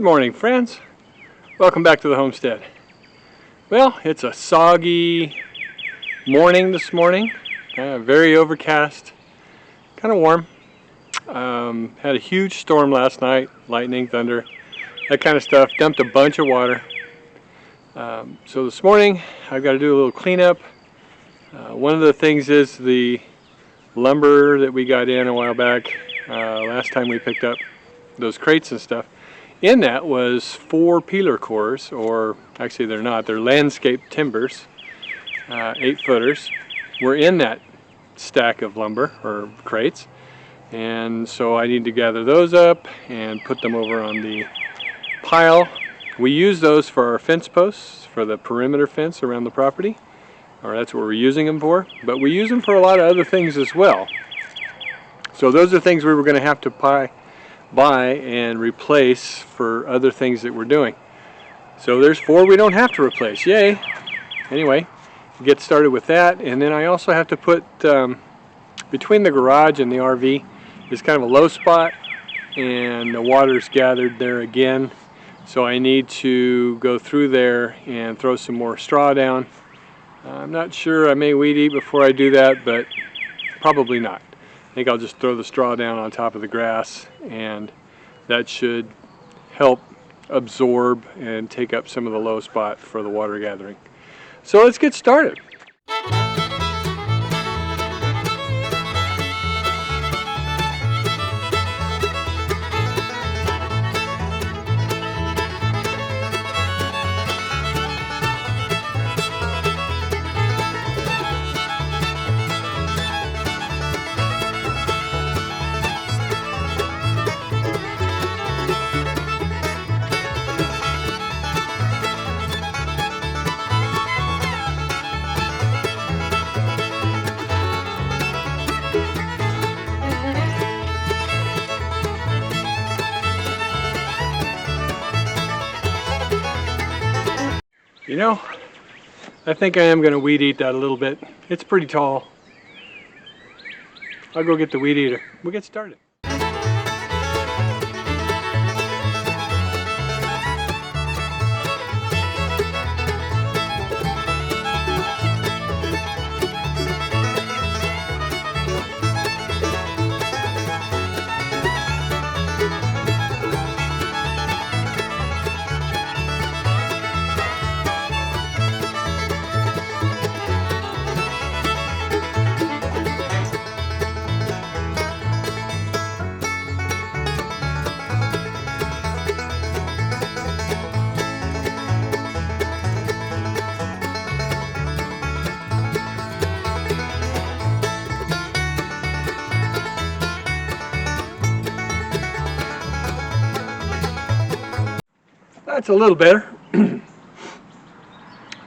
Good morning, friends. Welcome back to the homestead. Well, it's a soggy morning this morning. Very overcast, kind of warm. Had a huge storm last night, lightning, thunder, that kind of stuff. Dumped a bunch of water. So this morning I've got to do a little cleanup. One of the things is the lumber that we got in a while back, last time we picked up those crates and stuff. In that was 4 peeler cores, or actually they're not, they're landscape timbers, 8-footers. We're in that stack of lumber, or crates, and so I need to gather those up and put them over on the pile. We use those for our fence posts, for the perimeter fence around the property, or that's what we're using them for, but we use them for a lot of other things as well. So those are things we were going to have to buy and replace for other things that we're doing. So there's 4 we don't have to replace. Yay! Anyway, get started with that, and then I also have to put between the garage and the RV is kind of a low spot, and the water's gathered there again. So I need to go through there and throw some more straw down. I'm not sure, I may weed eat before I do that, but probably not. I think I'll just throw the straw down on top of the grass, and that should help absorb and take up some of the low spot for the water gathering. So let's get started. You know, I think I am going to weed eat that a little bit. It's pretty tall. I'll go get the weed eater. We'll get started. That's a little better.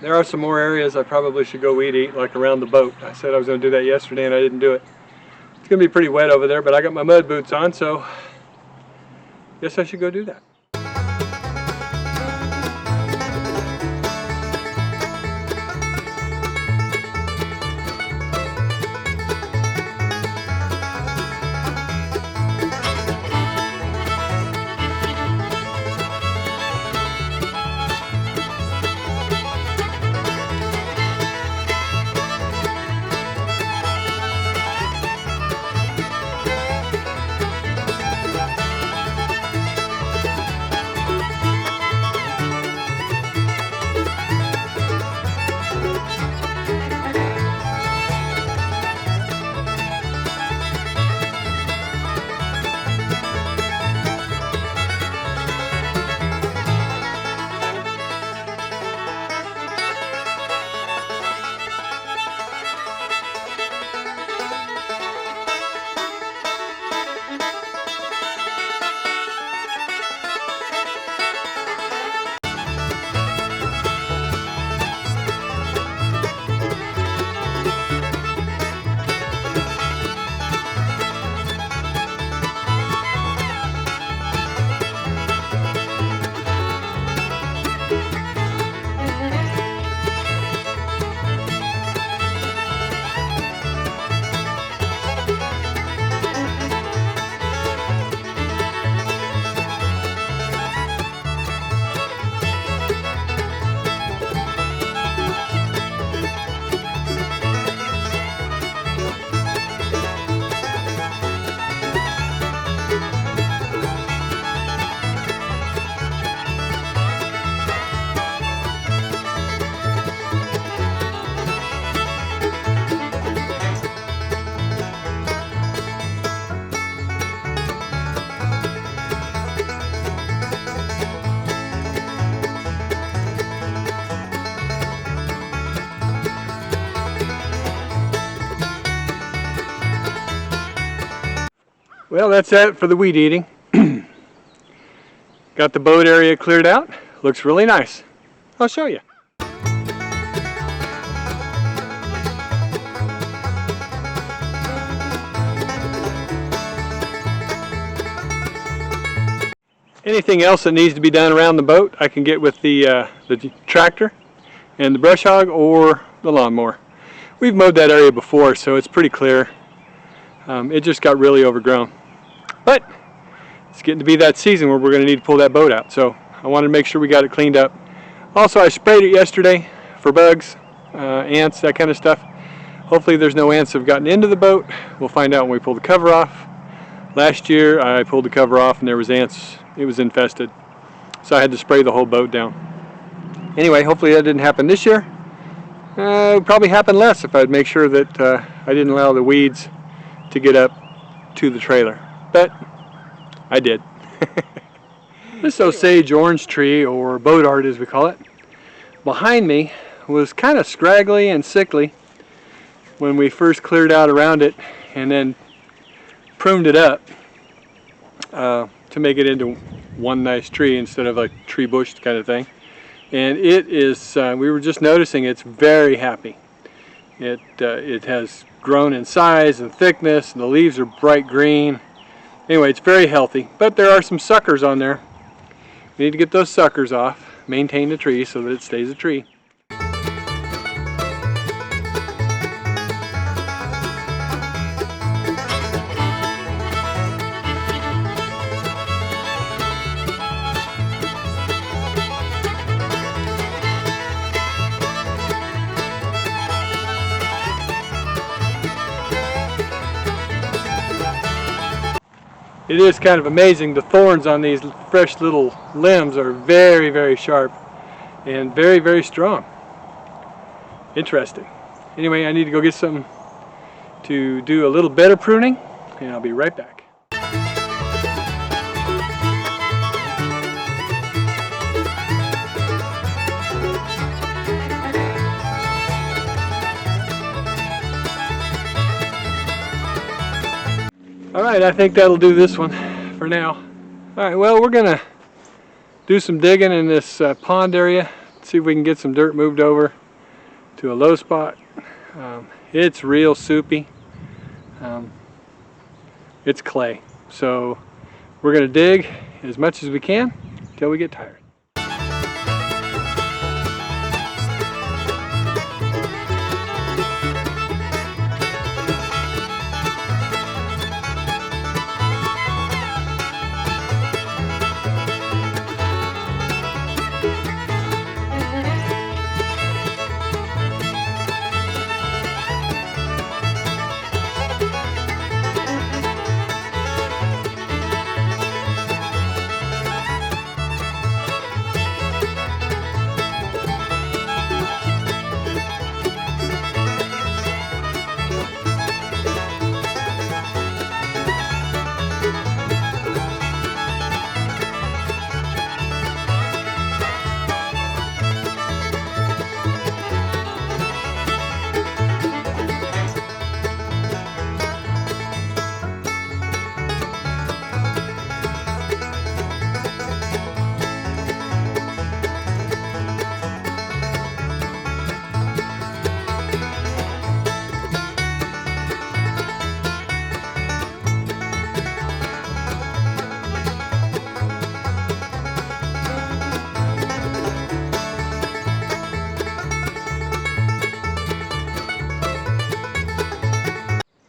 There are some more areas I probably should go weed eat, like around the boat. I said I was going to do that yesterday and I didn't do it. It's going to be pretty wet over there, but I got my mud boots on, so I guess I should go do that. Well, that's it for the weed eating. Got the boat area cleared out. Looks really nice. I'll show you. Anything else that needs to be done around the boat, I can get with the tractor and the brush hog or the lawnmower. We've mowed that area before, so it's pretty clear. It just got really overgrown. But it's getting to be that season where we're going to need to pull that boat out, so I wanted to make sure we got it cleaned up. Also, I sprayed it yesterday for bugs, ants, that kind of stuff. Hopefully there's no ants that have gotten into the boat. We'll find out when we pull the cover off. Last year I pulled the cover off and there was ants. It was infested, so I had to spray the whole boat down. Anyway, hopefully that didn't happen this year. It would probably happen less if I'd make sure that I didn't allow the weeds to get up to the trailer, but I did. This Osage orange tree, or boat art as we call it, behind me was kind of scraggly and sickly when we first cleared out around it and then pruned it up to make it into one nice tree instead of a tree bush kind of thing. And it is, we were just noticing, it's very happy. It has grown in size and thickness, and the leaves are bright green. Anyway, it's very healthy, but there are some suckers on there. We need to get those suckers off, maintain the tree so that it stays a tree. It is kind of amazing. The thorns on these fresh little limbs are very, very sharp and very, very strong. Interesting. Anyway, I need to go get something to do a little better pruning, and I'll be right back. Alright, I think that'll do this one for now. Alright, well, we're going to do some digging in this pond area, see if we can get some dirt moved over to a low spot. It's real soupy. It's clay. So we're going to dig as much as we can until we get tired.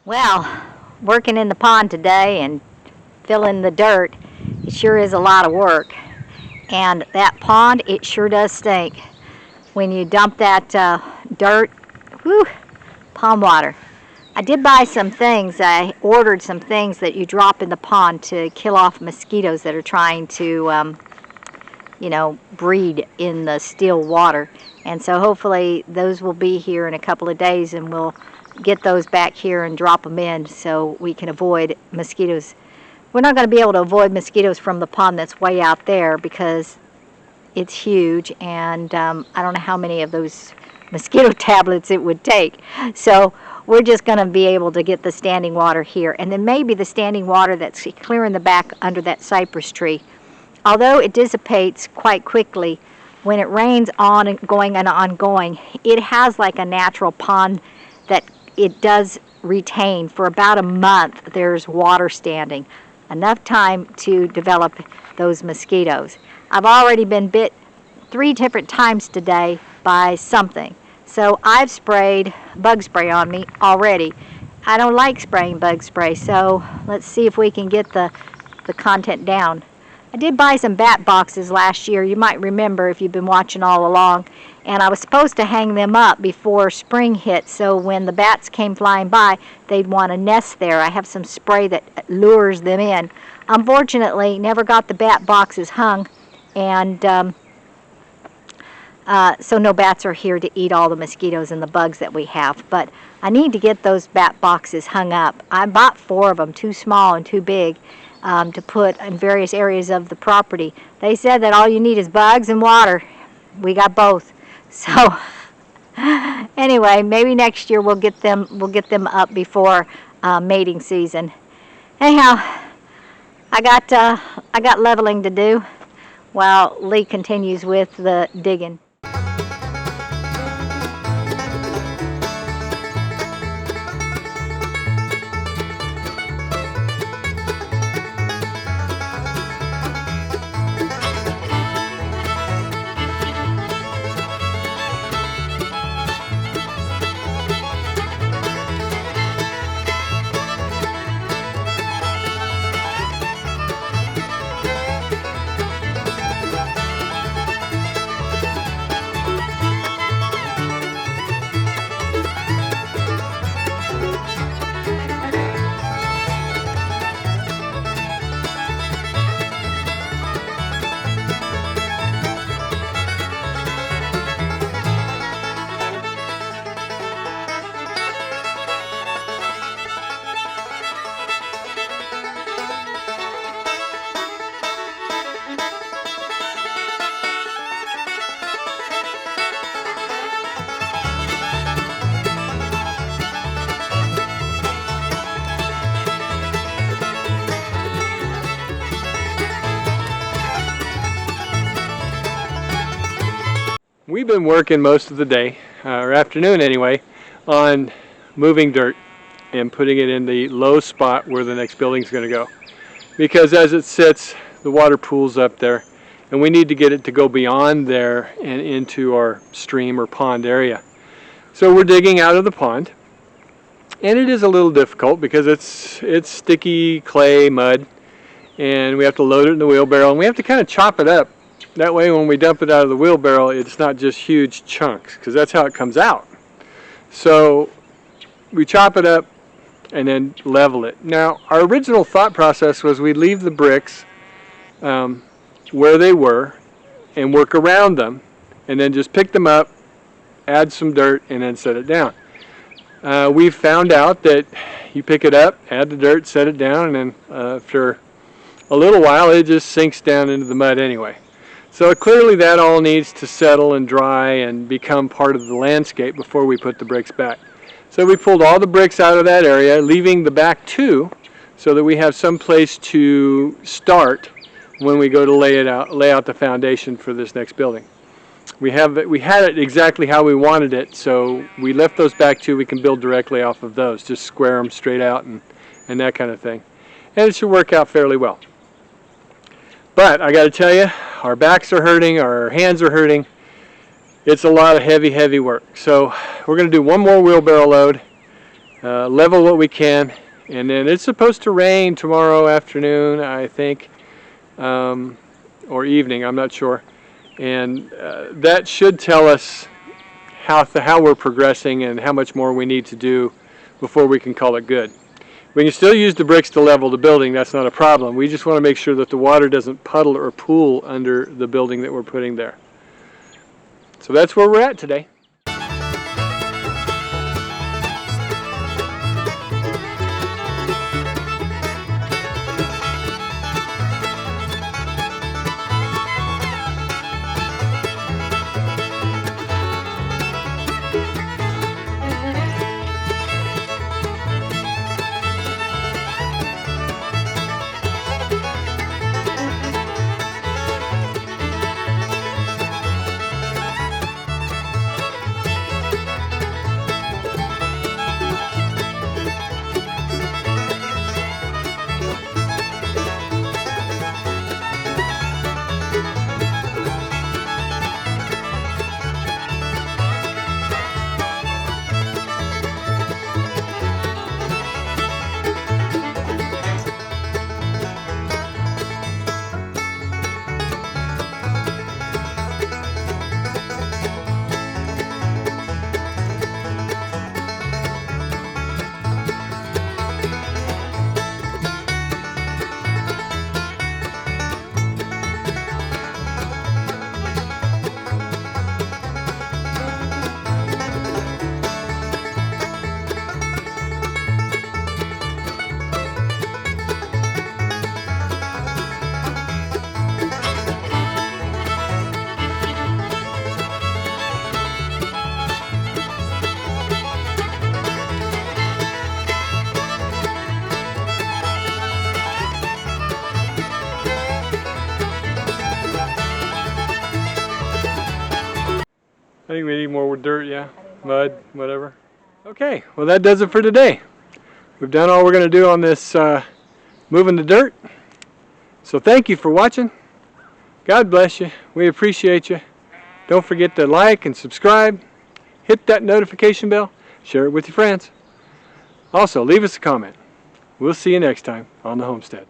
Well, working in the pond today and filling the dirt, it sure is a lot of work. And that pond, it sure does stink. When you dump that dirt, whew, pond water. I did buy some things. I ordered some things that you drop in the pond to kill off mosquitoes that are trying to, you know, breed in the still water. And so hopefully those will be here in a couple of days, and we'll get those back here and drop them in so we can avoid mosquitoes. We're not going to be able to avoid mosquitoes from the pond that's way out there because it's huge, and I don't know how many of those mosquito tablets it would take. So we're just going to be able to get the standing water here. And then maybe the standing water that's clear in the back under that cypress tree. Although it dissipates quite quickly, when it rains on and ongoing, it has like a natural pond that it does retain for about a month. There's water standing, enough time to develop those mosquitoes. I've already been bit 3 different times today by something. So I've sprayed bug spray on me already. I don't like spraying bug spray, so let's see if we can get the content down. I did buy some bat boxes last year, you might remember if you've been watching all along, and I was supposed to hang them up before spring hit, so when the bats came flying by, they'd want to nest there. I have some spray that lures them in. Unfortunately, never got the bat boxes hung, and so no bats are here to eat all the mosquitoes and the bugs that we have. But I need to get those bat boxes hung up. I bought 4 of them, 2 small and 2 big, to put in various areas of the property. They said that all you need is bugs and water. We got both. So anyway, maybe next year we'll get them up before mating season. Anyhow, I got leveling to do while Lee continues with the digging. We've been working most of the day, or afternoon anyway, on moving dirt and putting it in the low spot where the next building's going to go. Because as it sits, the water pools up there, and we need to get it to go beyond there and into our stream or pond area. So we're digging out of the pond, and it is a little difficult because it's sticky clay, mud, and we have to load it in the wheelbarrow, and we have to kind of chop it up. That way when we dump it out of the wheelbarrow, it's not just huge chunks, because that's how it comes out. So we chop it up and then level it. Now, our original thought process was we'd leave the bricks where they were and work around them, and then just pick them up, add some dirt, and then set it down. We found out that you pick it up, add the dirt, set it down, and then after a little while, it just sinks down into the mud anyway. So clearly that all needs to settle and dry and become part of the landscape before we put the bricks back. So we pulled all the bricks out of that area, leaving the back 2 so that we have some place to start when we go to lay out the foundation for this next building. We had it exactly how we wanted it, so we left those back 2. We can build directly off of those, just square them straight out and that kind of thing. And it should work out fairly well. But I got to tell you, our backs are hurting, our hands are hurting. It's a lot of heavy work. So we're going to do one more wheelbarrow load, level what we can, and then it's supposed to rain tomorrow afternoon, I think, or evening, I'm not sure. And that should tell us how we're progressing and how much more we need to do before we can call it good. We can still use the bricks to level the building, that's not a problem. We just want to make sure that the water doesn't puddle or pool under the building that we're putting there. So that's where we're at today. I think we need more dirt, yeah. Mud, whatever. Okay, well that does it for today. We've done all we're going to do on this moving the dirt. So thank you for watching. God bless you. We appreciate you. Don't forget to like and subscribe. Hit that notification bell. Share it with your friends. Also, leave us a comment. We'll see you next time on the homestead.